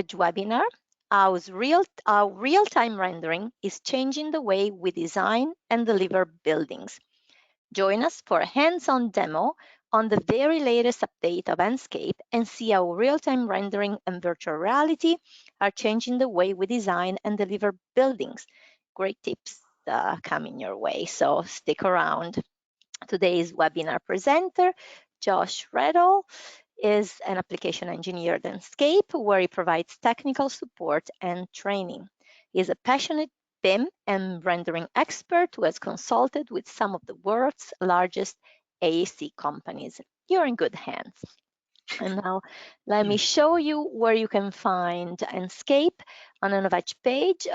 webinar, how real-time rendering is changing the way we design and deliver buildings. Join us for a hands-on demo on the very latest update of Enscape and see how real-time rendering and virtual reality are changing the way we design and deliver buildings. Great tips coming your way, so stick around. Today's webinar presenter, Josh Redall, is an application engineer at Enscape, where he provides technical support and training. He is a passionate BIM and rendering expert who has consulted with some of the world's largest AEC companies. You're in good hands. And now let me show you where you can find Enscape on an Innovage page.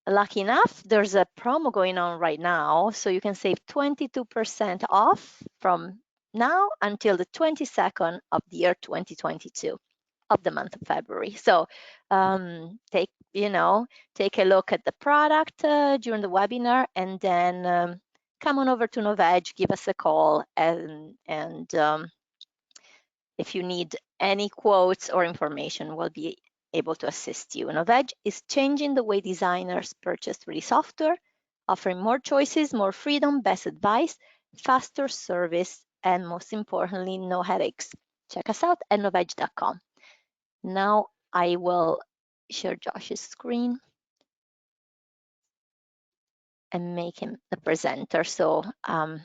Lucky enough, there's a promo going on right now, so you can save 22% off from now until the 22nd of the year 2022 of the month of February. So take a look at the product during the webinar, and then come on over to Innovage, give us a call, and if you need any quotes or information, we'll be able to assist you. Innovage is changing the way designers purchase 3D software, offering more choices, more freedom, best advice, faster service, and most importantly, no headaches. Check us out at innovage.com. Now I will share Josh's screen and make him the presenter. So all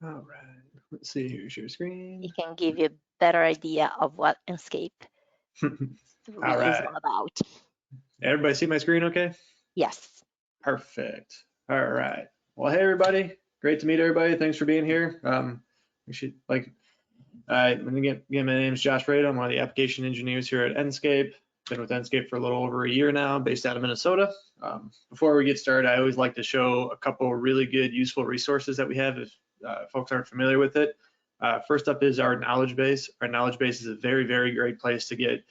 right, let's see, here's your screen. He can give you a better idea of what Enscape really is all about. Everybody see my screen okay? Yes. Perfect. All right. Well, hey everybody. Great to meet everybody. Thanks for being here. My name is Josh Redall. I'm one of the application engineers here at Enscape. Been with Enscape for a little over a year now, based out of Minnesota. Before we get started, I always like to show a couple really good, useful resources that we have if folks aren't familiar with it. First up is our knowledge base. Our knowledge base is a very, very great place to get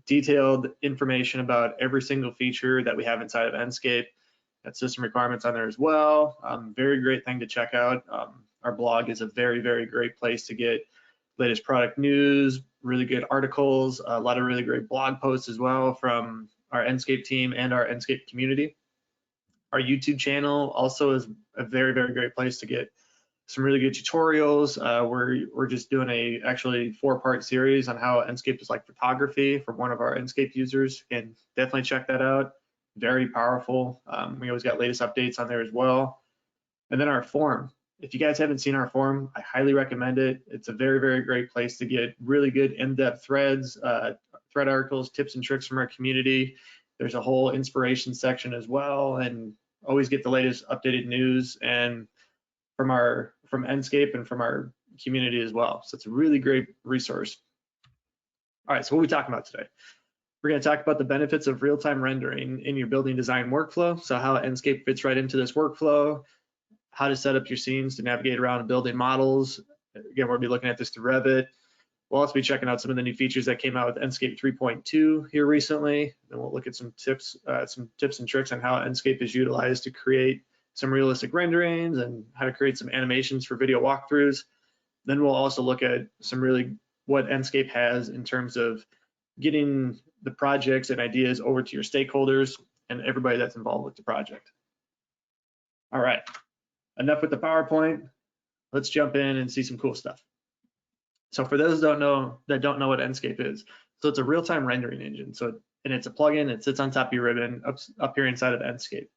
detailed information about every single feature that we have inside of Enscape. Got system requirements on there as well. Very great thing to check out. Our blog is a very, very great place to get latest product news, really good articles, a lot of really great blog posts as well from our Enscape team and our Enscape community. Our YouTube channel also is a very, very great place to get some really good tutorials. We're just doing a actually 4-part series on how Enscape is like photography from one of our Enscape users, and definitely check that out. Very powerful. We always got latest updates on there as well. And then our forum. If you guys haven't seen our forum, I highly recommend it. It's a very, very great place to get really good in-depth threads, thread articles, tips and tricks from our community. There's a whole inspiration section as well, and always get the latest updated news and from Enscape and from our community as well. So it's a really great resource. All right, so what are we talking about today? We're going to talk about the benefits of real-time rendering in your building design workflow. So how Enscape fits right into this workflow, how to set up your scenes to navigate around building models. Again, we'll be looking at this through Revit. We'll also be checking out some of the new features that came out with Enscape 3.2 here recently. Then we'll look at some tips and tricks on how Enscape is utilized to create some realistic renderings and how to create some animations for video walkthroughs. Then we'll also look at some really what Enscape has in terms of getting the projects and ideas over to your stakeholders and everybody that's involved with the project. All right, enough with the PowerPoint. Let's jump in and see some cool stuff. So for those that don't know what Enscape is, so it's a real-time rendering engine. And it's a plugin. It sits on top of your ribbon up here inside of Enscape.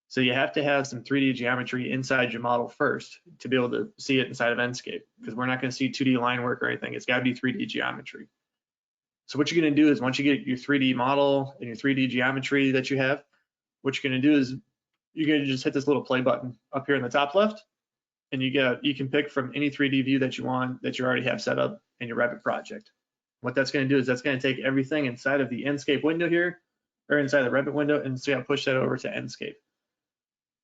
So you have to have some 3D geometry inside your model first to be able to see it inside of Enscape, because we're not going to see 2D line work or anything. It's got to be 3D geometry. So what you're going to do is once you get your 3D model and your 3D geometry that you have, what you're going to do is you're going to just hit this little play button up here in the top left, and you can pick from any 3D view that you want that you already have set up in your Revit project. What that's going to do is that's going to take everything inside of the Enscape window here, or inside the Revit window, and it's going to push that over to Enscape.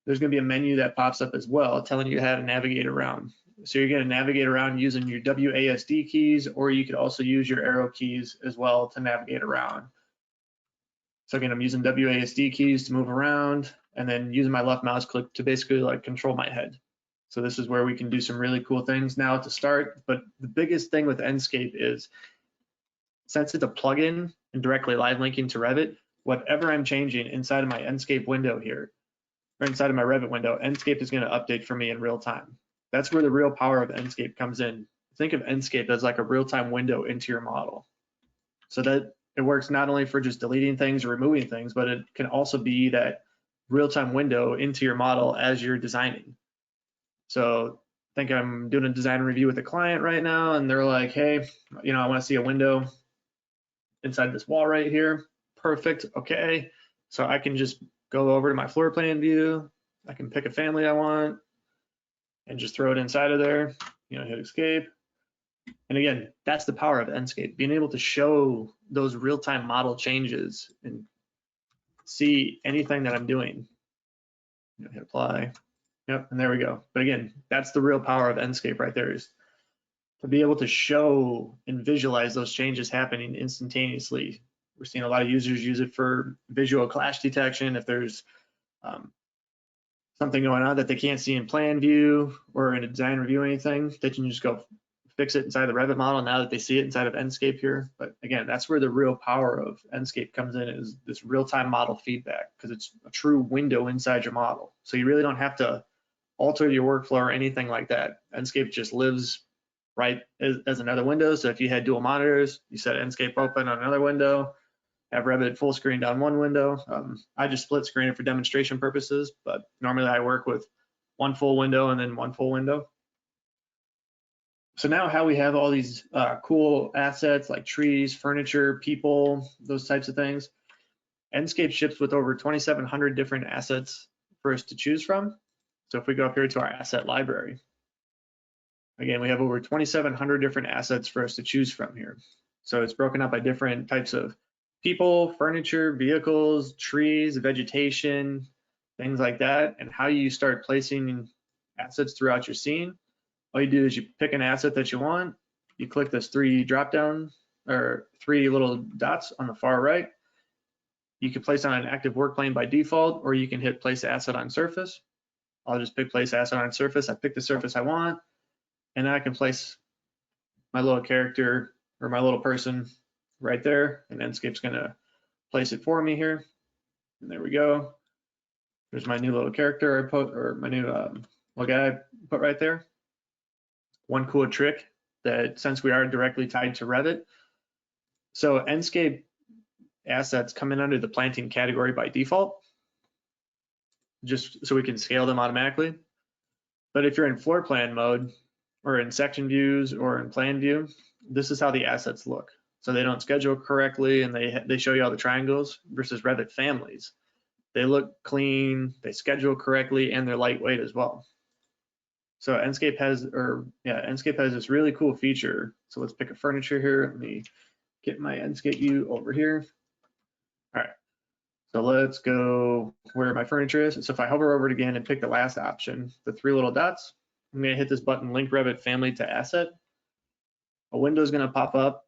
There's going to be a menu that pops up as well telling you how to navigate around. So you're going to navigate around using your WASD keys, or you could also use your arrow keys as well to navigate around. So again, I'm using WASD keys to move around, and then using my left mouse click to basically like control my head. So this is where we can do some really cool things now to start. But the biggest thing with Enscape is since it's a plugin and directly live linking to Revit, whatever I'm changing inside of my Enscape window here, or inside of my Revit window, Enscape is going to update for me in real time. That's where the real power of Enscape comes in. Think of Enscape as like a real-time window into your model. So that it works not only for just deleting things or removing things, but it can also be that real-time window into your model as you're designing. So I think I'm doing a design review with a client right now, and they're like, hey, you know, I want to see a window inside this wall right here. Perfect. Okay. So I can just go over to my floor plan view. I can pick a family I want and just throw it inside of there, you know, hit escape. And again, that's the power of Enscape, being able to show those real-time model changes and see anything that I'm doing. You know, hit apply. Yep, and there we go. But again, that's the real power of Enscape right there, is to be able to show and visualize those changes happening instantaneously. We're seeing a lot of users use it for visual clash detection. If there's something going on that they can't see in plan view or in a design review or anything, they can just go fix it inside the Revit model now that they see it inside of Enscape here. But again, that's where the real power of Enscape comes in, is this real-time model feedback, because it's a true window inside your model. So you really don't have to alter your workflow or anything like that. Enscape just lives right as another window. So if you had dual monitors, you set Enscape open on another window, have Revit full screened on one window. I just split screen it for demonstration purposes, but normally I work with one full window and then one full window. So now how we have all these cool assets like trees, furniture, people, those types of things. Enscape ships with over 2,700 different assets for us to choose from. So if we go up here to our asset library, again, we have over 2,700 different assets for us to choose from here. So it's broken up by different types of people, furniture, vehicles, trees, vegetation, things like that, and how you start placing assets throughout your scene. All you do is you pick an asset that you want, you click this three drop down or three little dots on the far right. You can place on an active work plane by default, or you can hit place asset on surface. I'll just pick place asset on surface. I pick the surface I want, and then I can place my little character or my little person right there, and Enscape's gonna place it for me here. And there we go. There's my new little character I put, or my new little guy I put right there. One cool trick that, since we are directly tied to Revit, so Enscape assets come in under the planting category by default, just so we can scale them automatically. But if you're in floor plan mode, or in section views, or in plan view, this is how the assets look. So they don't schedule correctly, and they show you all the triangles, versus Revit families. They look clean, they schedule correctly, and they're lightweight as well. So Enscape has this really cool feature. So let's pick a furniture here. Let me get my Enscape view over here. All right, so let's go where my furniture is. So if I hover over it again and pick the last option, the three little dots, I'm gonna hit this button, link Revit family to asset. A window is gonna pop up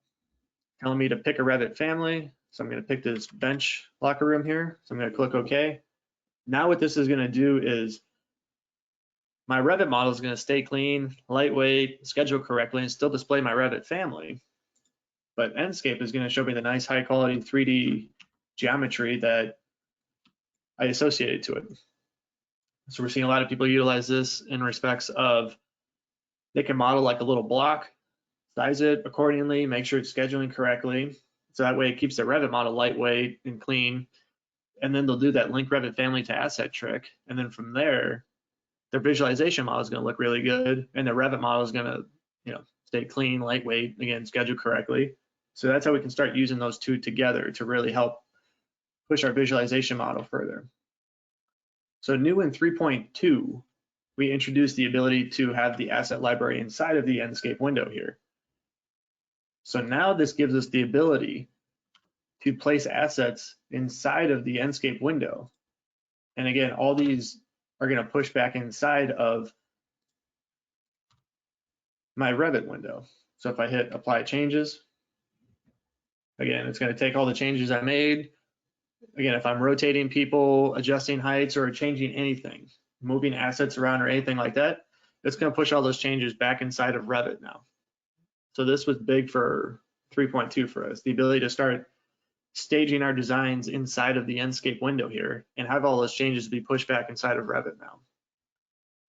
telling me to pick a Revit family. So I'm gonna pick this bench locker room here. So I'm gonna click OK. Now what this is gonna do is my Revit model is going to stay clean, lightweight, schedule correctly, and still display my Revit family. But Enscape is going to show me the nice high quality 3D geometry that I associated to it. So we're seeing a lot of people utilize this in respects of they can model like a little block, size it accordingly, make sure it's scheduling correctly. So that way it keeps the Revit model lightweight and clean. And then they'll do that link Revit family to asset trick. And then from there, their visualization model is going to look really good, and their Revit model is going to, stay clean, lightweight, again, scheduled correctly. So that's how we can start using those two together to really help push our visualization model further. So new in 3.2, we introduced the ability to have the asset library inside of the Enscape window here. So now this gives us the ability to place assets inside of the Enscape window. And again, all these are going to push back inside of my Revit window. So if I hit apply changes, again, it's going to take all the changes I made. Again, if I'm rotating people, adjusting heights, or changing anything, moving assets around or anything like that, it's going to push all those changes back inside of Revit now. So this was big for 3.2 for us, the ability to start staging our designs inside of the Enscape window here and have all those changes be pushed back inside of Revit now.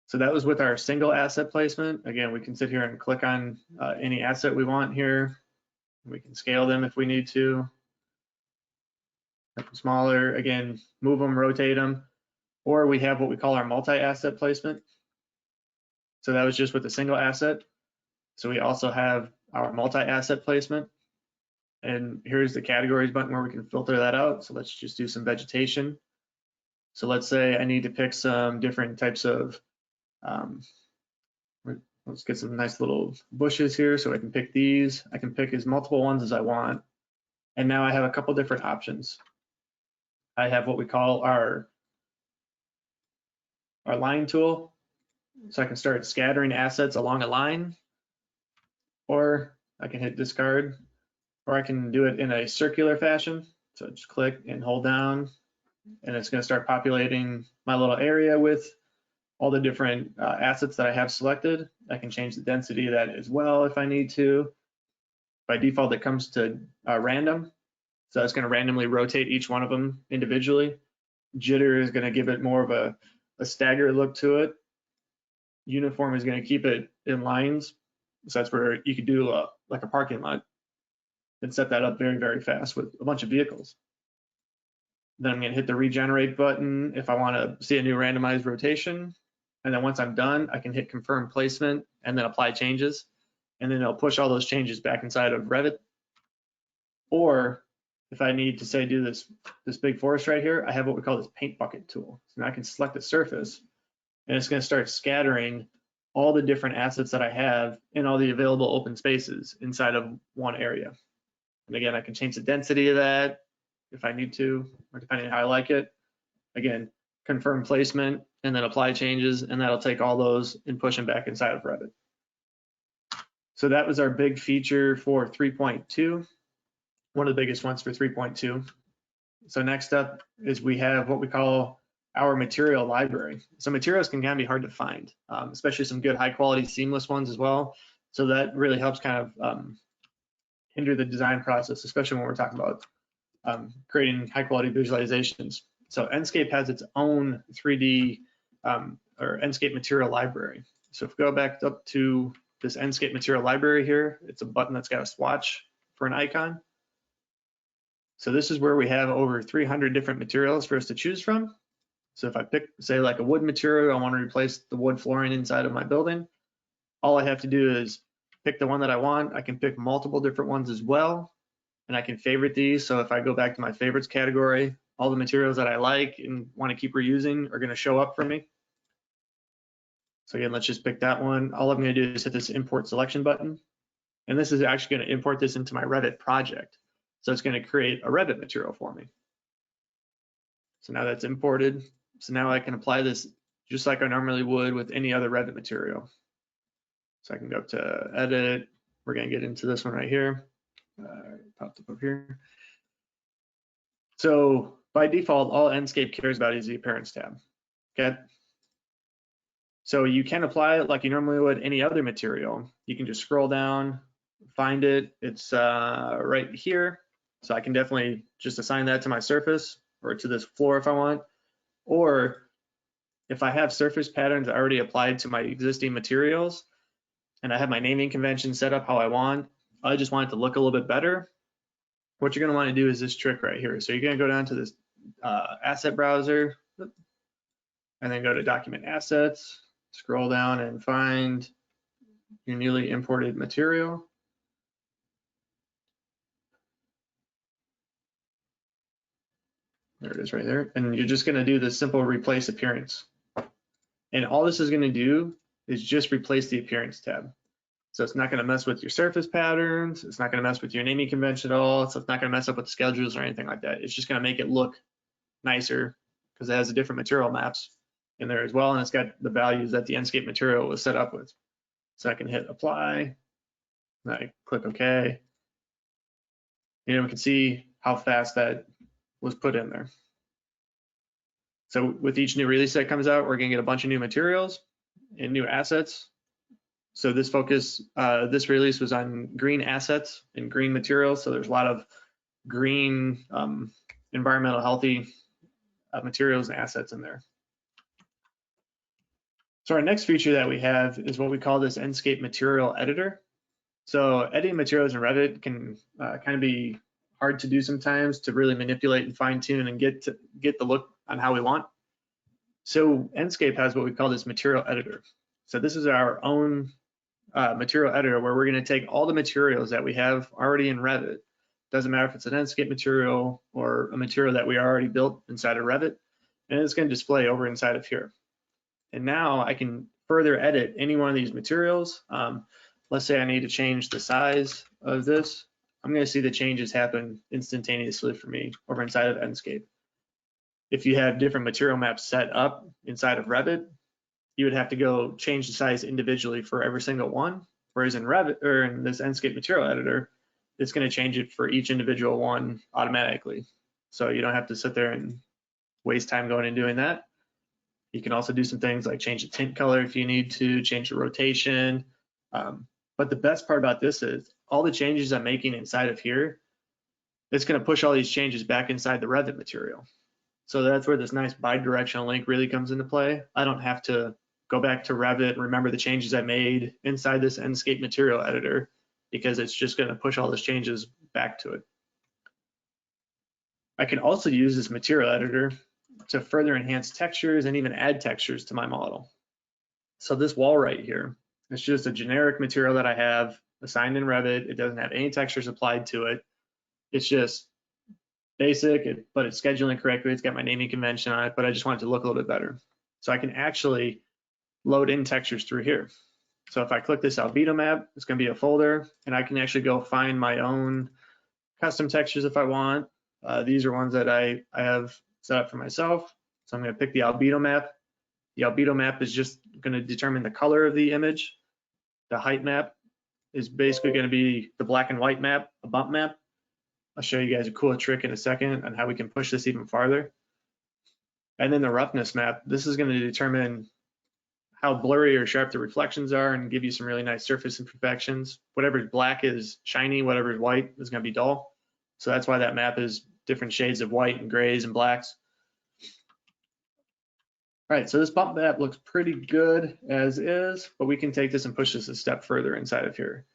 So that was with our single asset placement. Again, we can sit here and click on any asset we want here. We can scale them if we need to. Make them smaller, again, move them, rotate them. Or we have what we call our multi-asset placement. So that was just with a single asset. So we also have our multi-asset placement. And here's the categories button where we can filter that out. So let's just do some vegetation. So let's say I need to pick some different types of, let's get some nice little bushes here so I can pick these. I can pick as multiple ones as I want. And now I have a couple different options. I have what we call our line tool. So I can start scattering assets along a line, or I can hit discard, or I can do it in a circular fashion. So just click and hold down, and it's going to start populating my little area with all the different assets that I have selected. I can change the density of that as well if I need to. By default, it comes to random. So it's going to randomly rotate each one of them individually. Jitter is going to give it more of a staggered look to it. Uniform is going to keep it in lines. So that's where you could do like a parking lot and set that up very, very fast with a bunch of vehicles. Then I'm going to hit the regenerate button if I want to see a new randomized rotation. And then once I'm done, I can hit confirm placement and then apply changes. And then it'll push all those changes back inside of Revit. Or if I need to say do this big forest right here, I have what we call this paint bucket tool. So now I can select a surface and it's going to start scattering all the different assets that I have in all the available open spaces inside of one area. And again, I can change the density of that if I need to, or depending on how I like it. Again, confirm placement and then apply changes, and that'll take all those and push them back inside of Revit. So that was our big feature for 3.2, one of the biggest ones for 3.2. So next up is we have what we call our material library. So materials can kind of be hard to find, especially some good high quality seamless ones as well. So that really helps kind of hinder the design process, especially when we're talking about creating high quality visualizations. So Enscape has its own 3D or Enscape material library. So if we go back up to this Enscape material library here, it's a button that's got a swatch for an icon. So this is where we have over 300 different materials for us to choose from. So if I pick, say, like a wood material, I want to replace the wood flooring inside of my building, all I have to do is pick the one that I want. I can pick multiple different ones as well, and I can favorite these. So if I go back to my favorites category, all the materials that I like and want to keep reusing are going to show up for me. So again, let's just pick that one. All I'm going to do is hit this import selection button, and this is actually going to import this into my Revit project. So it's going to create a Revit material for me. So now that's imported. So now I can apply this just like I normally would with any other Revit material. So I can go up to edit. We're going to get into this one right here. Popped up over here. So by default, all Enscape cares about is the appearance tab. Okay. So you can apply it like you normally would any other material. You can just scroll down, find it. It's right here. So I can definitely just assign that to my surface or to this floor if I want. Or if I have surface patterns already applied to my existing materials and I have my naming convention set up how I want, I just want it to look a little bit better. What you're going to want to do is this trick right here. So you're going to go down to this asset browser and then go to document assets, scroll down and find your newly imported material. There it is right there. And you're just going to do this simple replace appearance. And all this is going to do is just replace the appearance tab. So it's not going to mess with your surface patterns. It's not going to mess with your naming convention at all. So it's not going to mess up with the schedules or anything like that. It's just going to make it look nicer because it has the different material maps in there as well. And it's got the values that the Enscape material was set up with. So I can hit apply. And I click OK. And we can see how fast that was put in there. So with each new release that comes out, we're going to get a bunch of new materials and new assets. So this release was on green assets and green materials. So there's a lot of green, environmental healthy materials and assets in there. So our next feature that we have is what we call this Enscape Material Editor. So editing materials in Revit can kind of be hard to do sometimes, to really manipulate and fine tune and get the look on how we want. So Enscape has what we call this material editor. So this is our own material editor where we're going to take all the materials that we have already in Revit. Doesn't matter if it's an Enscape material or a material that we already built inside of Revit, and it's going to display over inside of here. And now I can further edit any one of these materials. Let's say I need to change the size of this. I'm going to see the changes happen instantaneously for me over inside of Enscape. If you have different material maps set up inside of Revit, you would have to go change the size individually for every single one. Whereas in Revit, or in this Enscape Material Editor, it's going to change it for each individual one automatically. So you don't have to sit there and waste time going and doing that. You can also do some things like change the tint color if you need to, change the rotation. But the best part about this is all the changes I'm making inside of here, it's going to push all these changes back inside the Revit material. So that's where this nice bi-directional link really comes into play. I don't have to go back to Revit, remember the changes I made inside this Enscape Material Editor, because it's just going to push all those changes back to it. I can also use this Material Editor to further enhance textures and even add textures to my model. So this wall right here, it's just a generic material that I have assigned in Revit. It doesn't have any textures applied to it. It's just basic, but it's scheduling correctly. It's got my naming convention on it, but I just want it to look a little bit better. So I can actually load in textures through here. So if I click this albedo map, it's going to be a folder, and I can actually go find my own custom textures if I want. These are ones that I have set up for myself. So I'm going to pick the albedo map. The albedo map is just going to determine the color of the image. The height map is basically going to be the black and white map, a bump map. I'll show you guys a cool trick in a second on how we can push this even farther. And then the roughness map, this is going to determine how blurry or sharp the reflections are and give you some really nice surface imperfections. Whatever's black is shiny, whatever's white is going to be dull. So that's why that map is different shades of white and grays and blacks. All right, so this bump map looks pretty good as is, but we can take this and push this a step further inside of here.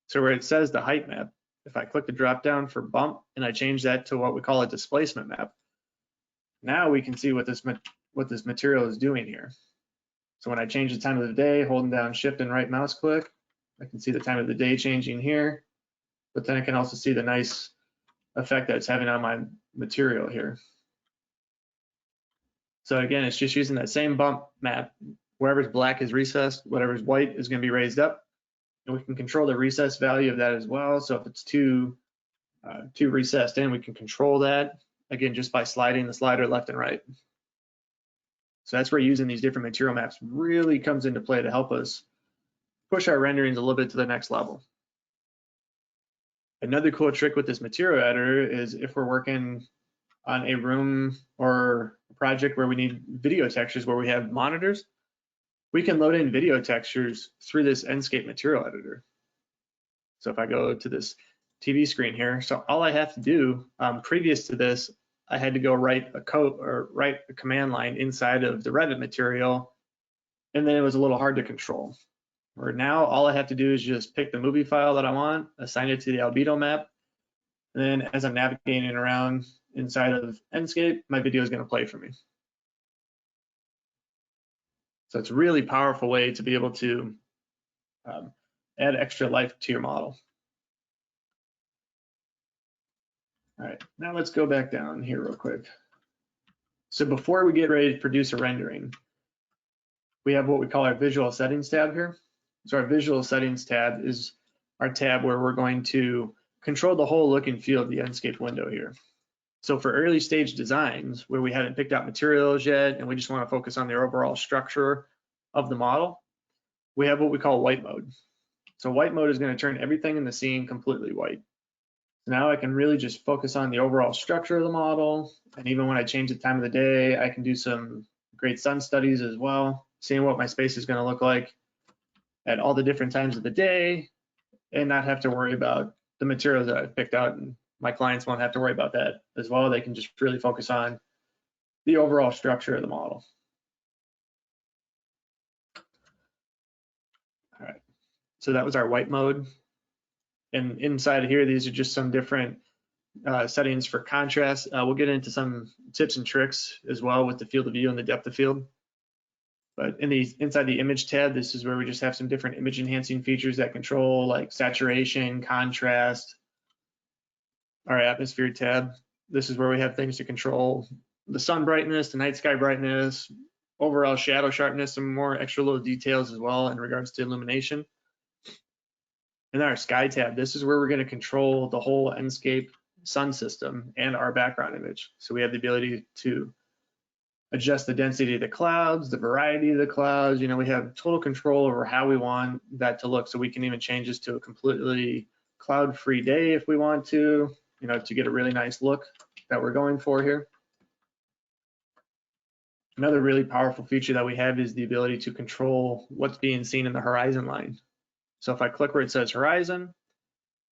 So where it says the height map, if I click the drop down for bump and I change that to what we call a displacement map, now we can see what this material is doing here. So when I change the time of the day, holding down shift and right mouse click, I can see the time of the day changing here, but then I can also see the nice effect that it's having on my material here. So again, it's just using that same bump map. Wherever's black is recessed, whatever's white is going to be raised up. And we can control the recess value of that as well. So if it's too recessed in, we can control that, again, just by sliding the slider left and right. So that's where using these different material maps really comes into play to help us push our renderings a little bit to the next level. Another cool trick with this material editor is if we're working on a room or a project where we need video textures, where we have monitors, we can load in video textures through this Enscape Material Editor. So if I go to this TV screen here, so all I have to do, previous to this, I had to go write a command line inside of the Revit material, and then it was a little hard to control. Where now all I have to do is just pick the movie file that I want, assign it to the albedo map, and then as I'm navigating around inside of Enscape, my video is going to play for me. So it's a really powerful way to be able to add extra life to your model. All right, now let's go back down here real quick. So before we get ready to produce a rendering, we have what we call our visual settings tab here. So our visual settings tab is our tab where we're going to control the whole look and feel of the Enscape window here. So for early stage designs where we haven't picked out materials yet and we just want to focus on the overall structure of the model, we have what we call white mode. So white mode is going to turn everything in the scene completely white. So now I can really just focus on the overall structure of the model. And even when I change the time of the day, I can do some great sun studies as well, seeing what my space is going to look like. at all the different times of the day and not have to worry about the materials that I've picked out. And my clients won't have to worry about that as well. They can just really focus on the overall structure of the model. All right, so that was our white mode. And inside here, these are just some different settings for contrast. We'll get into some tips and tricks as well with the field of view and the depth of field. But inside the image tab, this is where we just have some different image enhancing features that control like saturation, contrast. Our atmosphere tab, this is where we have things to control the sun brightness, the night sky brightness, overall shadow sharpness, some more extra little details as well in regards to illumination. And then our sky tab, this is where we're going to control the whole Enscape sun system and our background image. So we have the ability to adjust the density of the clouds, the variety of the clouds. You know, we have total control over how we want that to look. So we can even change this to a completely cloud-free day if we want to, you know, to get a really nice look that we're going for here. Another really powerful feature that we have is the ability to control what's being seen in the horizon line. So if I click where it says horizon,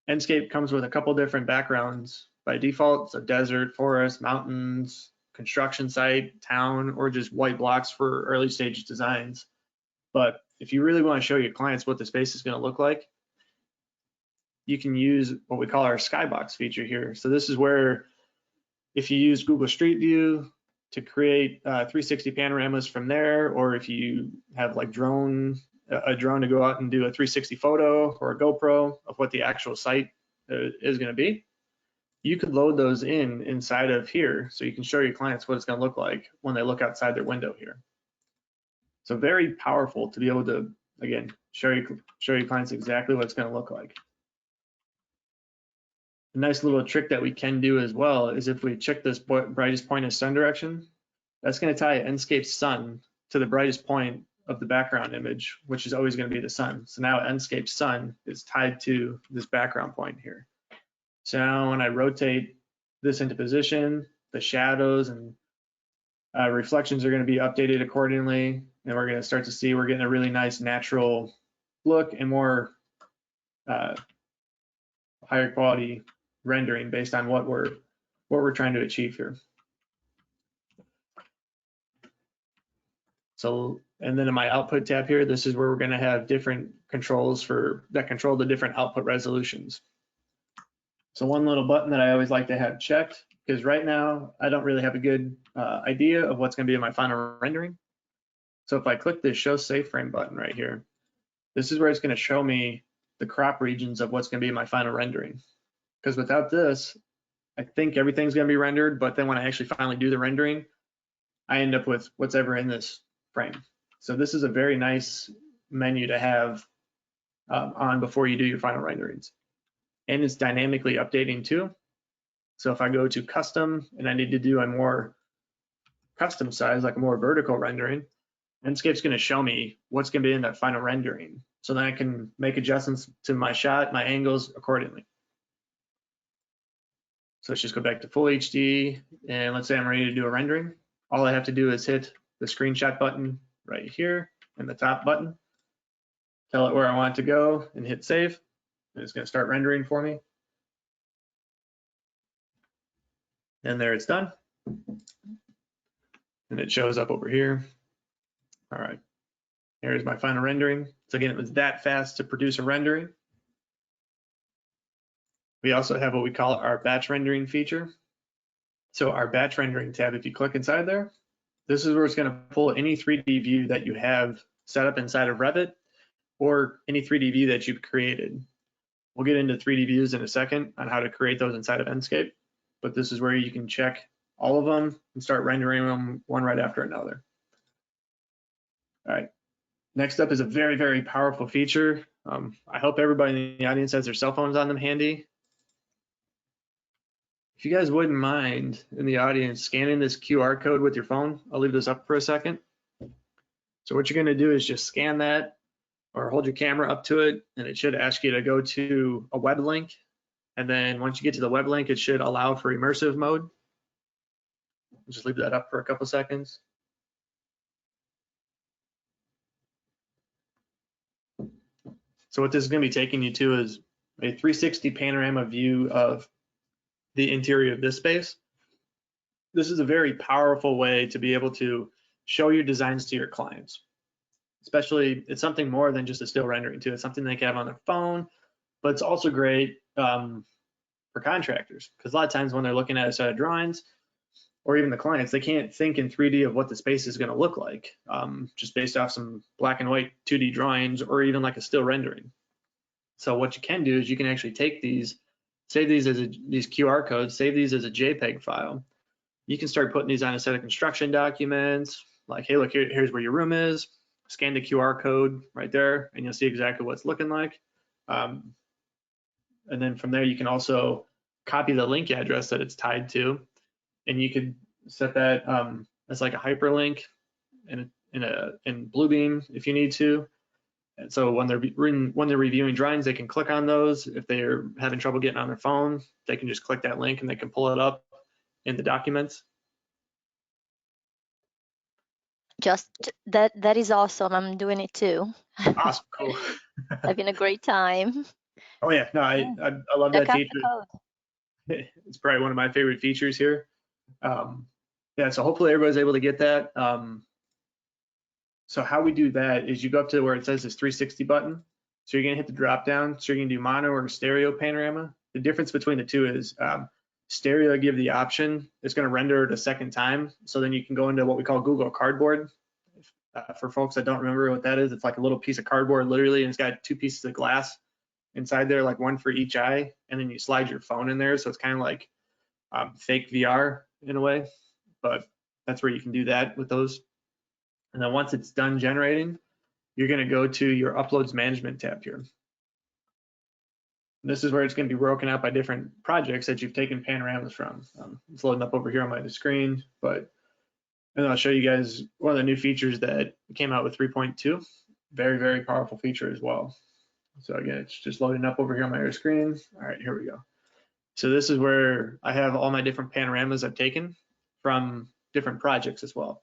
Enscape comes with a couple different backgrounds. By default, it's a desert, forest, mountains, construction site, town, or just white blocks for early stage designs. But if you really want to show your clients what the space is going to look like, you can use what we call our skybox feature here. So this is where if you use Google Street View to create 360 panoramas from there, or if you have like a drone to go out and do a 360 photo or a GoPro of what the actual site is going to be, you could load those inside of here so you can show your clients what it's going to look like when they look outside their window here. So very powerful to be able to, again, show your clients exactly what it's going to look like. A nice little trick that we can do as well is if we check this brightest point of sun direction, that's going to tie Enscape's sun to the brightest point of the background image, which is always going to be the sun. So now Enscape's sun is tied to this background point here. So now when I rotate this into position, the shadows and reflections are going to be updated accordingly. And we're going to start to see we're getting a really nice natural look and more higher quality rendering based on what we're trying to achieve here. So, and then in my output tab here, this is where we're going to have different controls that control the different output resolutions. So one little button that I always like to have checked, because right now I don't really have a good idea of what's going to be in my final rendering. So if I click this show safe frame button right here, this is where it's going to show me the crop regions of what's going to be in my final rendering. Because without this, I think everything's going to be rendered, but then when I actually finally do the rendering, I end up with what's ever in this frame. So this is a very nice menu to have on before you do your final renderings. And it's dynamically updating too. So if I go to custom and I need to do a more custom size, like a more vertical rendering, Enscape's going to show me what's going to be in that final rendering. So then I can make adjustments to my shot, my angles accordingly. So let's just go back to full HD. And let's say I'm ready to do a rendering. All I have to do is hit the screenshot button right here and the top button, tell it where I want it to go and hit save. And it's going to start rendering for me. And there it's done. And it shows up over here. All right, here's my final rendering. So again, it was that fast to produce a rendering. We also have what we call our batch rendering feature. So our batch rendering tab, if you click inside there, this is where it's going to pull any 3D view that you have set up inside of Revit or any 3D view that you've created. We'll get into 3D views in a second on how to create those inside of Enscape, but this is where you can check all of them and start rendering them one right after another. All right, next up is a very, very powerful feature. I hope everybody in the audience has their cell phones on them handy. If you guys wouldn't mind in the audience scanning this QR code with your phone, I'll leave this up for a second. So what you're going to do is just scan that or hold your camera up to it, and it should ask you to go to a web link. And then once you get to the web link, it should allow for immersive mode. Just leave that up for a couple seconds. So what this is going to be taking you to is a 360 panorama view of the interior of this space. This is a very powerful way to be able to show your designs to your clients. Especially, it's something more than just a still rendering too. It's something they can have on their phone, but it's also great for contractors, because a lot of times when they're looking at a set of drawings, or even the clients, they can't think in 3D of what the space is going to look like, just based off some black and white 2D drawings, or even like a still rendering. So what you can do is you can actually take these, save these as these QR codes, save these as a JPEG file. You can start putting these on a set of construction documents, like, hey, look, here's where your room is. Scan the QR code right there, and you'll see exactly what it's looking like. And then from there, you can also copy the link address that it's tied to, and you could set that as like a hyperlink in Bluebeam if you need to. And so when they're reviewing drawings, they can click on those. If they're having trouble getting on their phone, they can just click that link and they can pull it up in the documents. Just that is awesome. I'm doing it too. Awesome, cool. Having a great time. Oh yeah, no, I love Check that out feature. the code. It's probably one of my favorite features here. Yeah, so hopefully everybody's able to get that. So how we do that is you go up to where it says this 360 button. So you're gonna hit the drop down. So you're gonna do mono or stereo panorama. The difference between the two is stereo give the option, it's gonna render it a second time. So then you can go into what we call Google Cardboard. For folks that don't remember what that is, it's like a little piece of cardboard literally, and it's got two pieces of glass inside there, like one for each eye, and then you slide your phone in there. So it's kind of like fake VR in a way, but that's where you can do that with those. And then once it's done generating, you're going to go to your uploads management tab here. This is where it's going to be broken out by different projects that you've taken panoramas from. It's loading up over here on my screen, but and I'll show you guys one of the new features that came out with 3.2. Very, very powerful feature as well. So again, it's just loading up over here on my screen. All right, here we go. So this is where I have all my different panoramas I've taken from different projects as well.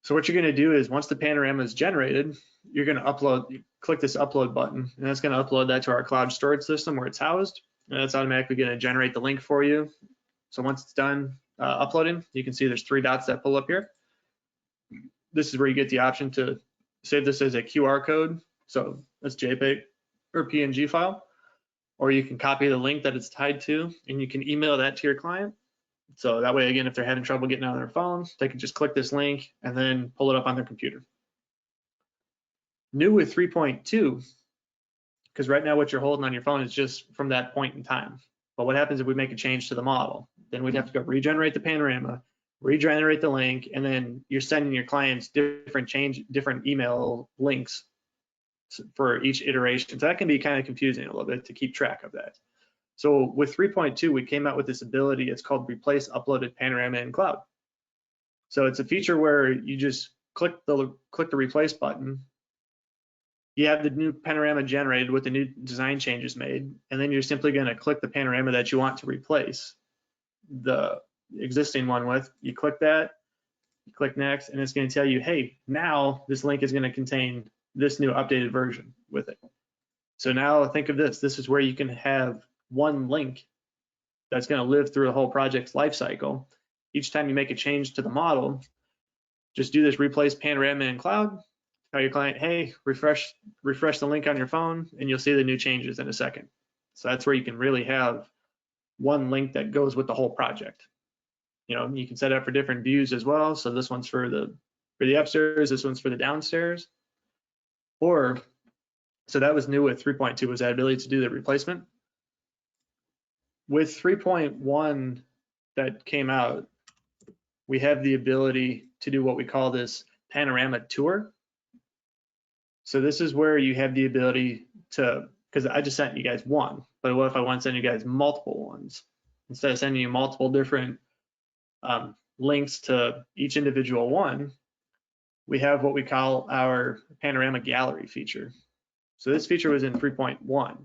So what you're going to do is once the panorama is generated, you're going to upload, click this upload button, and that's going to upload that to our cloud storage system where it's housed, and that's automatically going to generate the link for you. So once it's done uploading, you can see there's 3 dots that pull up here. This is where you get the option to save this as a QR code. So that's JPEG or PNG file, or you can copy the link that it's tied to, and you can email that to your client. So that way, again, if they're having trouble getting on their phones, they can just click this link and then pull it up on their computer. New with 3.2, because right now what you're holding on your phone is just from that point in time. But what happens if we make a change to the model? Then we'd have to go regenerate the panorama, regenerate the link, and then you're sending your clients different email links for each iteration. So that can be kind of confusing a little bit to keep track of that. So with 3.2, we came out with this ability. It's called Replace Uploaded Panorama in Cloud. So it's a feature where you just click the replace button. You have the new panorama generated with the new design changes made, and then you're simply going to click the panorama that you want to replace the existing one with. You click that, you click next, and it's going to tell you, hey, now this link is going to contain this new updated version with it. So now think of this. This is where you can have one link that's going to live through the whole project's life cycle. Each time you make a change to the model, just do this replace panorama in cloud. Tell your client, hey, refresh the link on your phone, and you'll see the new changes in a second. So that's where you can really have one link that goes with the whole project. You know, you can set it up for different views as well. So this one's for the upstairs, this one's for the downstairs. Or, so that was new with 3.2, was that ability to do the replacement. With 3.1 that came out, we have the ability to do what we call this panorama tour. So this is where you have the ability to, because I just sent you guys one, but what if I want to send you guys multiple ones? Instead of sending you multiple different links to each individual one, we have what we call our panorama gallery feature. So this feature was in 3.1.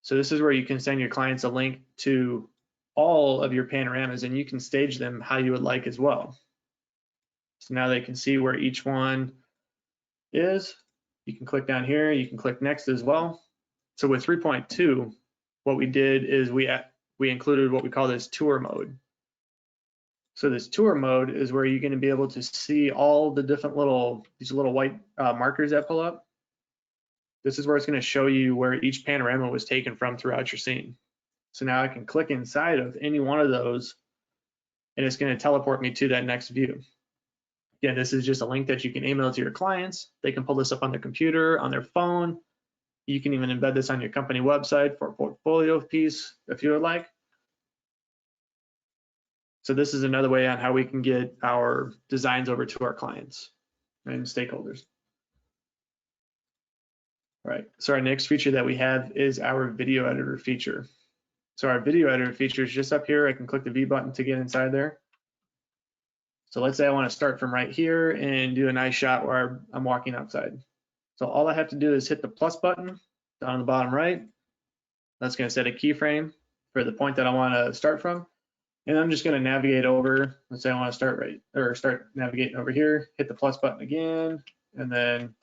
So this is where you can send your clients a link to all of your panoramas, and you can stage them how you would like as well. So now they can see where each one is. You can click down here, you can click next as well. So with 3.2, what we did is we included what we call this tour mode. So this tour mode is where you're going to be able to see all the different these little white markers that pull up. This is where it's going to show you where each panorama was taken from throughout your scene. So now I can click inside of any one of those and it's going to teleport me to that next view. Again, this is just a link that you can email to your clients. They can pull this up on their computer, on their phone. You can even embed this on your company website for a portfolio piece if you would like. So this is another way on how we can get our designs over to our clients and stakeholders. All right, so our next feature that we have is our video editor feature. So our video editor feature is just up here. I can click the V button to get inside there. So let's say I want to start from right here and do a nice shot where I'm walking outside. So all I have to do is hit the plus button down on the bottom right. That's going to set a keyframe for the point that I want to start from. And I'm just going to navigate over. Let's say I want to start navigating over here, hit the plus button again, and then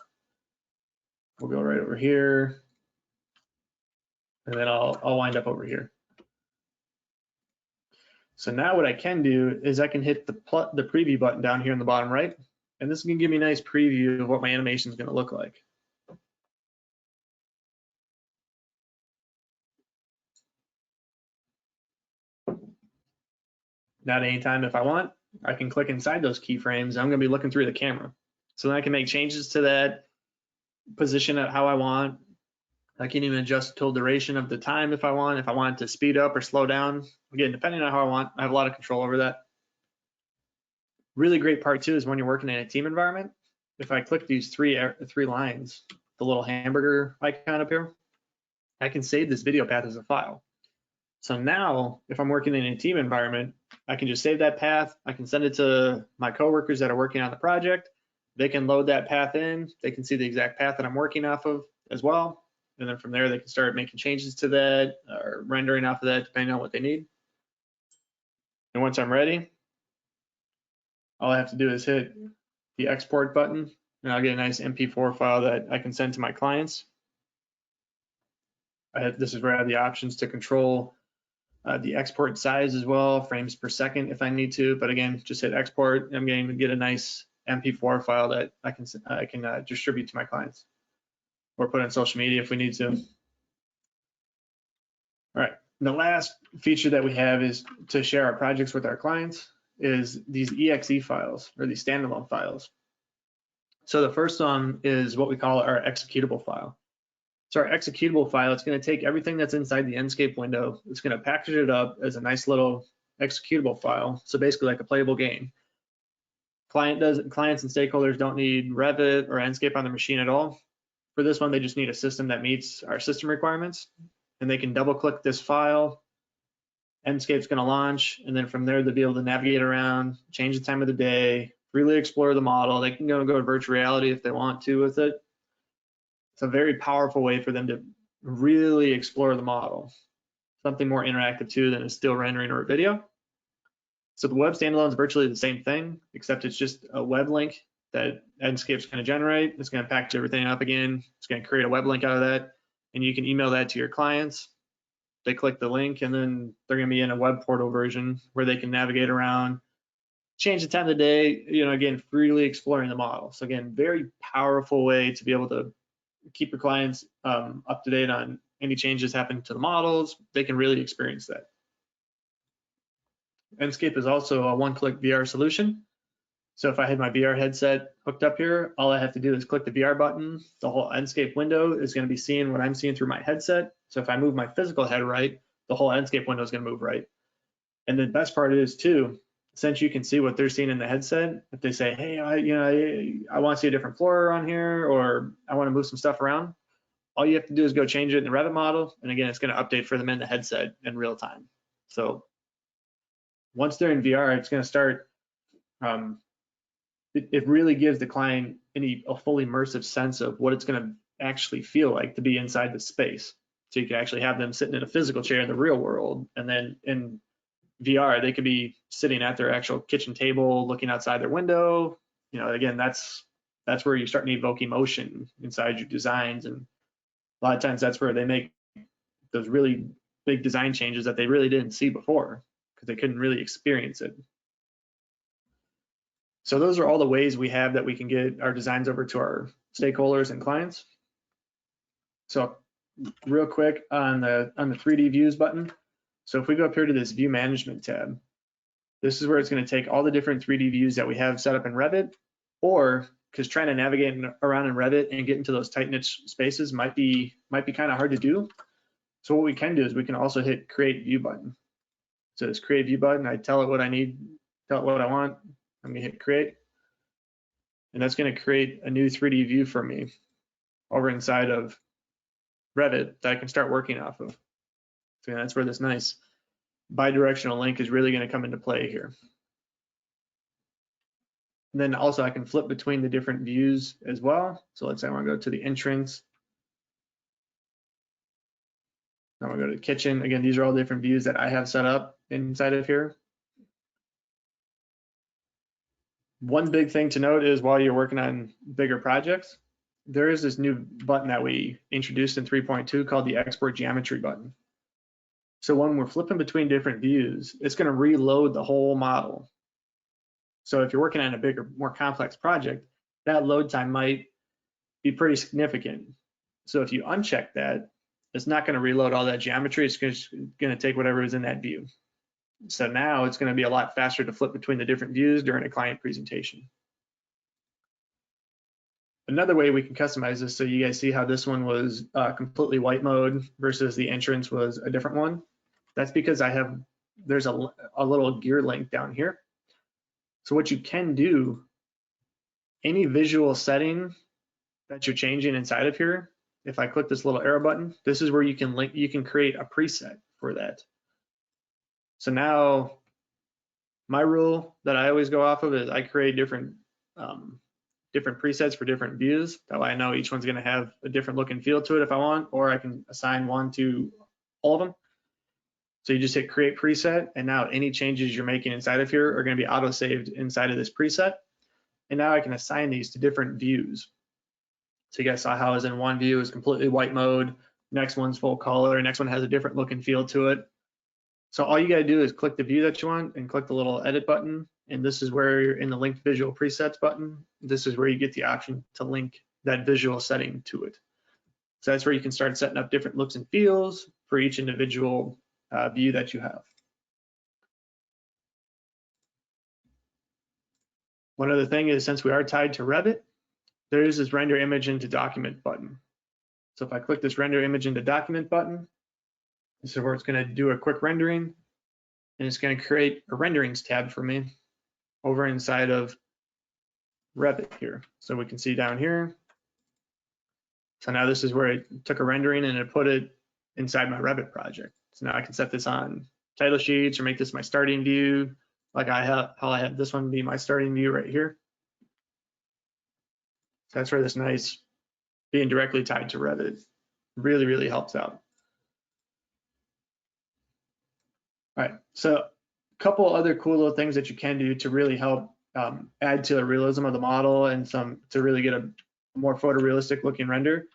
we'll go right over here. And then I'll wind up over here. So now what I can do is I can hit the preview button down here in the bottom right, and this is going to give me a nice preview of what my animation is going to look like. Now at any time if I want, I can click inside those keyframes. I'm going to be looking through the camera. So then I can make changes to that, position it how I want. I can even adjust the total duration of the time if I want it to speed up or slow down. Again, depending on how I want, I have a lot of control over that. Really great part too is when you're working in a team environment, if I click these three lines, the little hamburger icon up here, I can save this video path as a file. So now if I'm working in a team environment, I can just save that path. I can send it to my coworkers that are working on the project. They can load that path in. They can see the exact path that I'm working off of as well. And then from there, they can start making changes to that or rendering off of that, depending on what they need. And once I'm ready, all I have to do is hit the export button, and I'll get a nice MP4 file that I can send to my clients. This is where I have the options to control the export size as well, frames per second if I need to. But again, just hit export, and I'm going to get a nice MP4 file that I can distribute to my clients or put on social media if we need to. All right, and the last feature that we have is to share our projects with our clients is these exe files or these standalone files. So the first one is what we call our executable file. So our executable file, it's going to take everything that's inside the Enscape window. It's going to package it up as a nice little executable file. So basically like a playable game. Clients and stakeholders don't need Revit or Enscape on their machine at all. For this one, they just need a system that meets our system requirements, and they can double click this file. Enscape's going to launch, and then from there they'll be able to navigate around, change the time of the day, freely explore the model. They can go to virtual reality if they want to with it. It's a very powerful way for them to really explore the model. Something more interactive too than a still rendering or a video. So the web standalone is virtually the same thing, except it's just a web link that Enscape's going to generate. It's going to package everything up again. It's going to create a web link out of that, and you can email that to your clients. They click the link, and then they're going to be in a web portal version where they can navigate around, change the time of the day, again, freely exploring the model. So again, very powerful way to be able to keep your clients up to date on any changes happening to the models. They can really experience that. Enscape is also a one-click VR solution. So if I had my VR headset hooked up here, all I have to do is click the VR button. The whole Enscape window is going to be seeing what I'm seeing through my headset. So if I move my physical head right, the whole Enscape window is going to move right. And the best part is too, since you can see what they're seeing in the headset, if they say, hey, I want to see a different floor on here, or I want to move some stuff around, all you have to do is go change it in the Revit model. And again, it's going to update for them in the headset in real time. So once they're in VR, it's going to start, it really gives the client a full immersive sense of what it's going to actually feel like to be inside the space. So you can actually have them sitting in a physical chair in the real world, and then in VR, they could be sitting at their actual kitchen table, looking outside their window. Again, that's that's where you start to evoke emotion inside your designs. And a lot of times that's where they make those really big design changes that they really didn't see before because they couldn't really experience it. So those are all the ways we have that we can get our designs over to our stakeholders and clients. So real quick on the 3D views button. So if we go up here to this view management tab, this is where it's going to take all the different 3D views that we have set up in Revit, or because trying to navigate around in Revit and get into those tight niche spaces might be kind of hard to do. So what we can do is we can also hit create view button. So this create view button, I tell it what I need, tell it what I want. I'm gonna hit create, and that's going to create a new 3D view for me over inside of Revit that I can start working off of. So that's where this nice bi-directional link is really going to come into play here. And then also I can flip between the different views as well. So let's say I want to go to the entrance. I want to go to the kitchen. Again, these are all different views that I have set up inside of here. One big thing to note is while you're working on bigger projects, there is this new button that we introduced in 3.2 called the export geometry button. So when we're flipping between different views, it's going to reload the whole model. So if you're working on a bigger, more complex project, that load time might be pretty significant. So if you uncheck that, it's not going to reload all that geometry. It's just going to take whatever is in that view. So now it's going to be a lot faster to flip between the different views during a client presentation. Another way we can customize this, so you guys see how this one was completely white mode versus the entrance was a different one. That's because there's a little gear link down here. So what you can do, any visual setting that you're changing inside of here, if I click this little arrow button, this is where you can create a preset for that. So now my rule that I always go off of is I create different presets for different views. That way I know each one's going to have a different look and feel to it if I want, or I can assign one to all of them. So you just hit create preset, and now any changes you're making inside of here are going to be auto saved inside of this preset. And now I can assign these to different views. So you guys saw how is in one view is completely white mode, next one's full color, next one has a different look and feel to it. So all you got to do is click the view that you want and click the little edit button. And this is where you're in the linked visual presets button. This is where you get the option to link that visual setting to it. So that's where you can start setting up different looks and feels for each individual view that you have. One other thing is, since we are tied to Revit, there is this render image into document button. So if I click this render image into document button, this is where it's going to do a quick rendering, and it's going to create a renderings tab for me over inside of Revit here. So we can see down here. So now this is where it took a rendering and it put it inside my Revit project. So now I can set this on title sheets or make this my starting view, like how I have this one be my starting view right here. So that's where this nice being directly tied to Revit really, really helps out. All right, so a couple other cool little things that you can do to really help add to the realism of the model and to really get a more photorealistic looking render.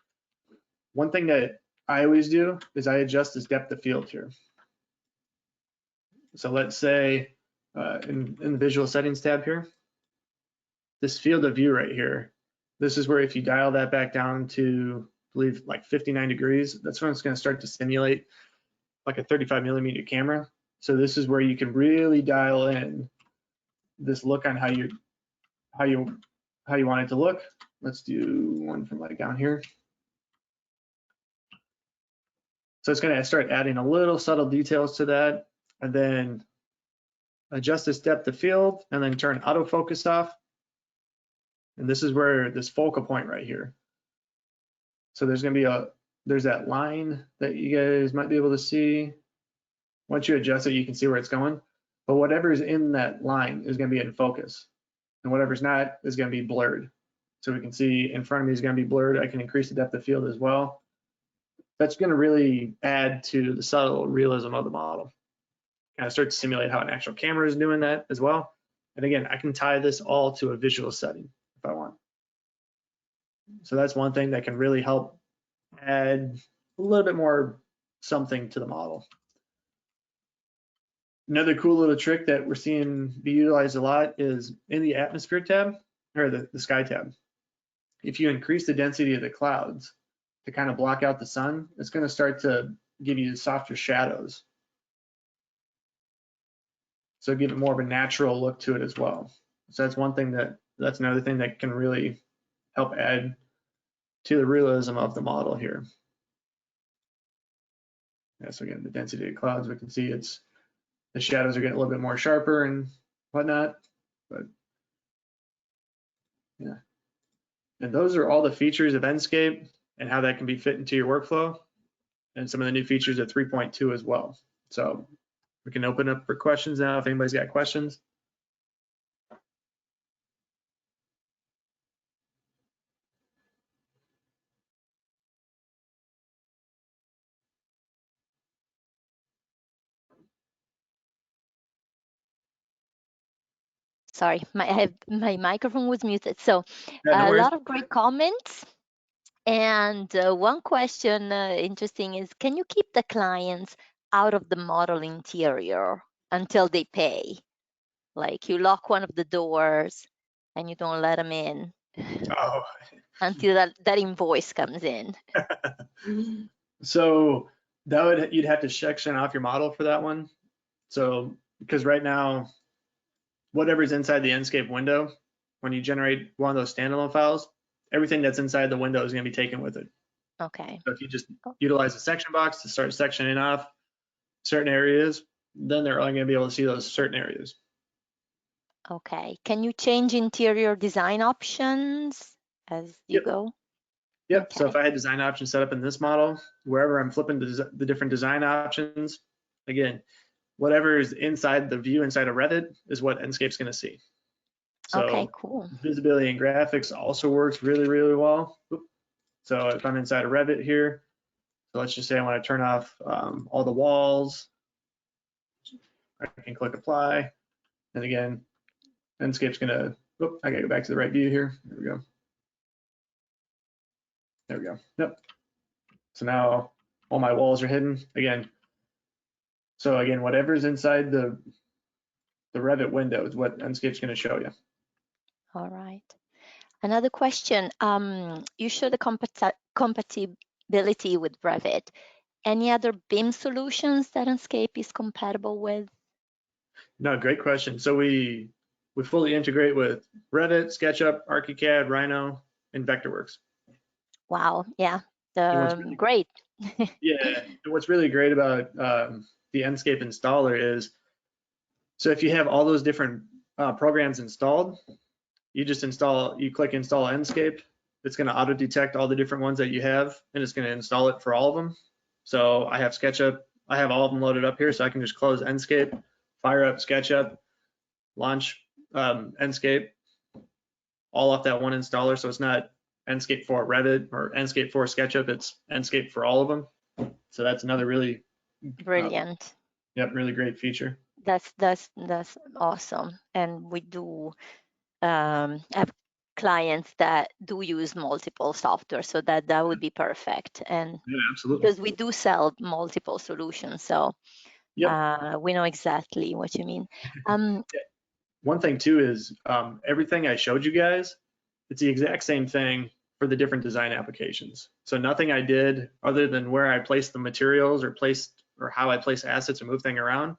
One thing that I always do is I adjust this depth of field here. So let's say in the visual settings tab here, this field of view right here, this is where if you dial that back down to, I believe, like 59 degrees, that's when it's going to start to simulate like a 35mm camera. So this is where you can really dial in this look on how you want it to look. Let's do one from like down here. So it's going to start adding a little subtle details to that, and then adjust this depth of field, and then turn autofocus off. And this is where this focal point right here. So there's going to be there's that line that you guys might be able to see. Once you adjust it, you can see where it's going. But whatever's in that line is going to be in focus, and whatever's not is going to be blurred. So we can see in front of me is going to be blurred. I can increase the depth of field as well. That's going to really add to the subtle realism of the model. Kind of start to simulate how an actual camera is doing that as well. And again, I can tie this all to a visual setting if I want. So that's one thing that can really help add a little bit more something to the model. Another cool little trick that we're seeing be utilized a lot is in the atmosphere tab, or the sky tab. If you increase the density of the clouds to kind of block out the sun, it's going to start to give you softer shadows. So give it more of a natural look to it as well. So that's that's another thing that can really help add to the realism of the model here. Yeah, so again, the density of clouds, we can see the shadows are getting a little bit more sharper and whatnot, but yeah. And those are all the features of Enscape and how that can be fit into your workflow, and some of the new features of 3.2 as well. So we can open up for questions now if anybody's got questions. Sorry, my microphone was muted. So Yeah, no a worries. lot of great comments. And one question interesting is, can you keep the clients out of the model interior until they pay? Like you lock one of the doors and you don't let them in Oh. until that invoice comes in. So you'd have to section off your model for that one. So because right now, whatever's inside the Enscape window, when you generate one of those standalone files, everything that's inside the window is going to be taken with it. Okay. So if you just utilize the section box to start sectioning off certain areas, then they're only going to be able to see those certain areas. Okay. Can you change interior design options as you Yep. go? Yep. So if Okay. I had design options set up in this model, wherever I'm flipping the different design options, again, whatever is inside the view inside of Revit is what Enscape's going to see. Okay, So cool. visibility and graphics also works really, really well. So if I'm inside of Revit here, so let's just say I want to turn off all the walls, I can click apply. And again, Enscape's going to, I got to go back to the right view here. There we go. There we go. Yep. So now all my walls are hidden again. So again, whatever's inside the Revit window is what Enscape's going to show you. All right. Another question. You show the compatibility with Revit. Any other BIM solutions that Enscape is compatible with? No, great question. So we fully integrate with Revit, SketchUp, ArchiCAD, Rhino, and Vectorworks. Wow. Yeah. And what's really Great. and what's really great about the Enscape installer is, so if you have all those different programs installed, you click install Enscape. It's going to auto detect all the different ones that you have, and it's going to install it for all of them. So I have SketchUp, I have all of them loaded up here, so I can just close Enscape, fire up SketchUp, launch Enscape, all off that one installer. So it's not Enscape for Revit or Enscape for SketchUp, it's Enscape for all of them. So that's another really, Brilliant. really great feature. That's awesome. And we do have clients that do use multiple software, so that would be perfect. And Yeah, absolutely. because we do sell multiple solutions, so Yep. we know exactly what you mean. One thing too is everything I showed you guys, it's the exact same thing for the different design applications. So nothing I did other than where I placed the materials or how I place assets or move things around,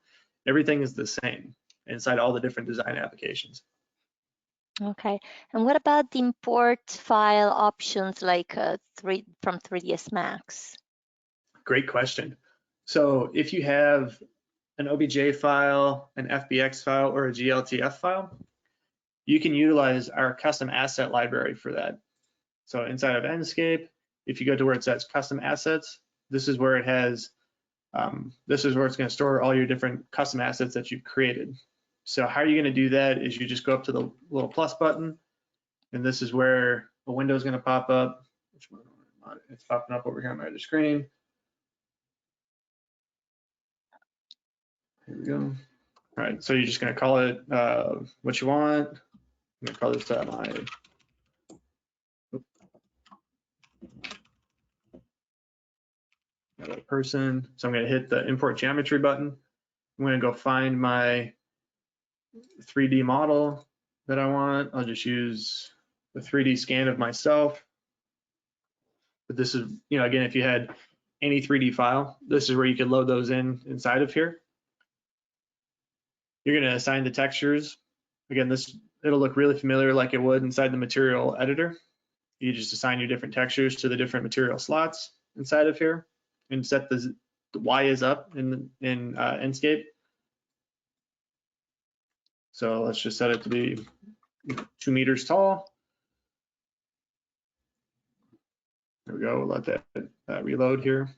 everything is the same inside all the different design applications. Okay. And what about the import file options like from 3ds Max? Great question. So if you have an OBJ file, an FBX file, or a GLTF file, you can utilize our custom asset library for that. So inside of Enscape, if you go to where it says custom assets, this is where it has, this is where it's going to store all your different custom assets that you've created. So how are you going to do that is you just go up to the little plus button, and this is where a window is going to pop up. It's popping up over here on my other screen. Here we go. All right, so you're just going to call it what you want. I'm going to call this my a person. So I'm going to hit the import geometry button. I'm going to go find my 3D model that I want. I'll just use the 3D scan of myself. But this is, again, if you had any 3D file, this is where you could load those inside of here. You're going to assign the textures. Again, it'll look really familiar like it would inside the material editor. You just assign your different textures to the different material slots inside of here and set the Y is up in Enscape. So let's just set it to be 2 meters tall. There we go. We'll let that reload here.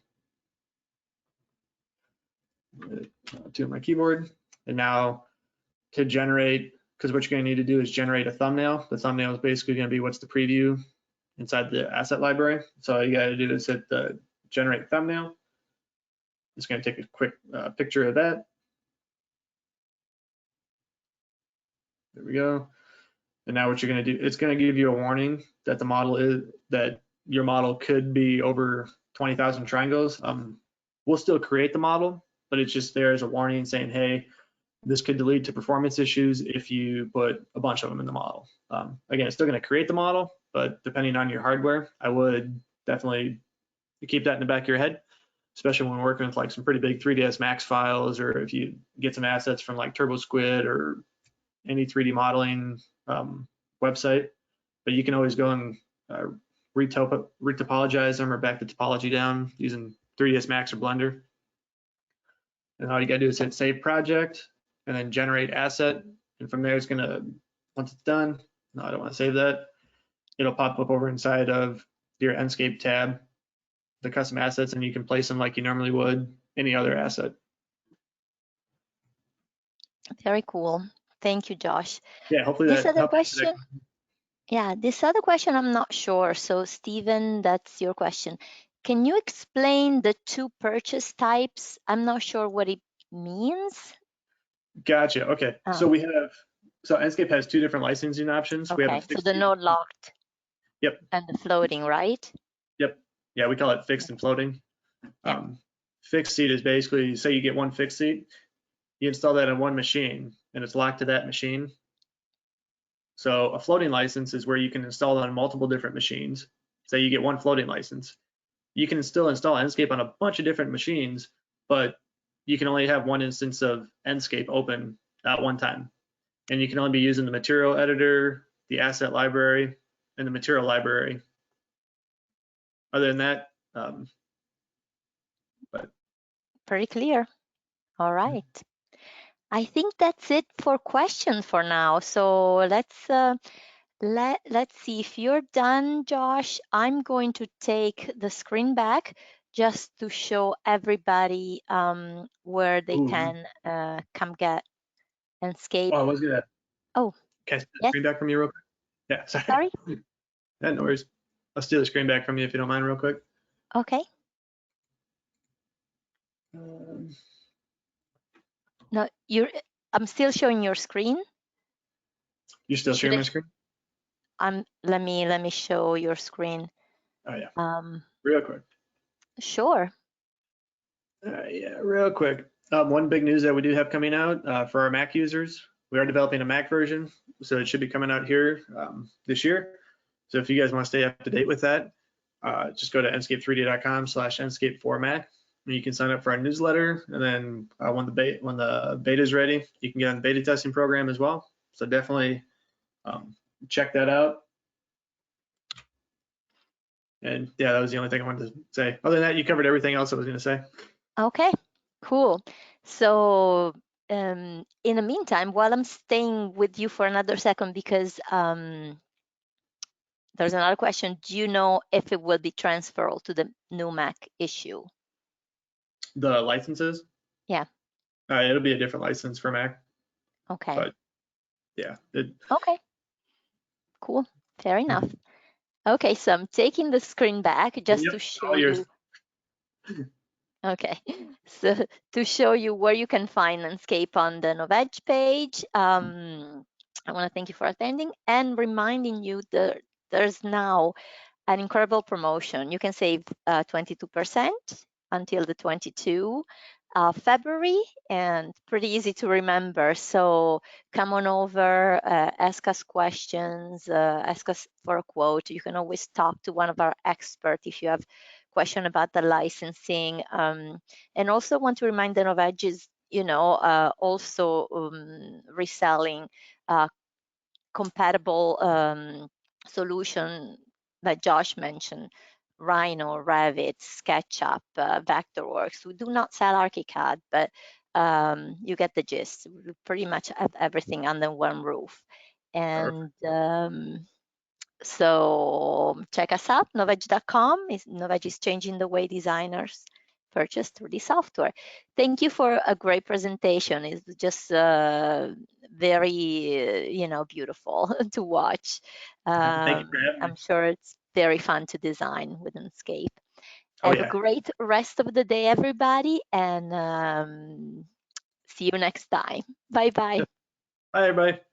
To my keyboard. And now to generate, because what you're going to need to do is generate a thumbnail. The thumbnail is basically going to be what's the preview inside the asset library. So all you got to do is hit the generate thumbnail. It's going to take a quick picture of that. There we go. And now what you're going to do, it's going to give you a warning that that your model could be over 20,000 triangles. We'll still create the model, but it's just there as a warning saying, hey, this could lead to performance issues if you put a bunch of them in the model. Again, it's still going to create the model, but depending on your hardware, I would definitely keep that in the back of your head, especially when we're working with like some pretty big 3ds Max files, or if you get some assets from like TurboSquid or any 3D modeling website. But you can always go and retopologize them or back the topology down using 3ds Max or Blender. And all you gotta do is hit save project and then generate asset. And from there, it's gonna, once it's done, no, I don't wanna save that. It'll pop up over inside of your Enscape tab, the custom assets, and you can place them like you normally would any other asset. Very cool. Thank you, Josh. Yeah, hopefully This that other helped. question, yeah, this other question, I'm not sure. So Stephen, that's your question. Can you explain the 2 purchase types? I'm not sure what it means. Gotcha. Okay. So Enscape has 2 different licensing options. We have a Okay, so fixed the seat. node locked. Yep. And the floating, right? Yep. Yeah, we call it fixed and floating. Yeah. Fixed seat is basically, say you get one fixed seat, you install that on one machine and it's locked to that machine. So a floating license is where you can install on multiple different machines. Say you get one floating license. You can still install Enscape on a bunch of different machines, but you can only have one instance of Enscape open at one time. And you can only be using the material editor, the asset library, and the material library. Other than that, Pretty clear. All right. I think that's it for questions for now. So let's see if you're done, Josh. I'm going to take the screen back just to show everybody where they can come get Enscape. Oh, I was gonna. Oh, Can I steal the yes. screen back from you real quick? Yeah, Sorry. Yeah, no worries. I'll steal the screen back from you if you don't mind, real quick. Okay. No, I'm still showing your screen. You still sharing my screen? Let me show your screen. Oh yeah. Real quick. Sure. Yeah, real quick. One big news that we do have coming out for our Mac users, we are developing a Mac version, so it should be coming out here this year. So if you guys want to stay up to date with that, just go to enscape3d.com/enscape4mac, and you can sign up for our newsletter. And then when the beta is ready, you can get on the beta testing program as well. So definitely check that out. And yeah, that was the only thing I wanted to say. Other than that, you covered everything else I was going to say. Okay, cool. So in the meantime, while I'm staying with you for another second, because there's another question. Do you know if it will be transferable to the new Mac issue? The licenses? Yeah. It'll be a different license for Mac. Okay. But yeah. Okay. Cool. Fair enough. Okay, so I'm taking the screen back just to show you. Okay, so to show you where you can find Enscape on the Novage page. I want to thank you for attending and reminding you that there's now an incredible promotion. You can save 22% until the 22 February, and pretty easy to remember. So come on over, ask us questions, ask us for a quote. You can always talk to one of our experts if you have question about the licensing. And also want to remind the Novedges, also reselling compatible solution that Josh mentioned, Rhino, Revit, SketchUp, Vectorworks. We do not sell ArchiCAD, but you get the gist. We pretty much have everything under one roof. Perfect. And so check us out, noveg.com. Noveg is changing the way designers purchase 3D software. Thank you for a great presentation. It's just very, beautiful to watch. Thank you for having me. I'm sure it's very fun to design with Enscape. Oh Have a yeah. great rest of the day, everybody, and see you next time. Bye bye. Yep. Bye everybody.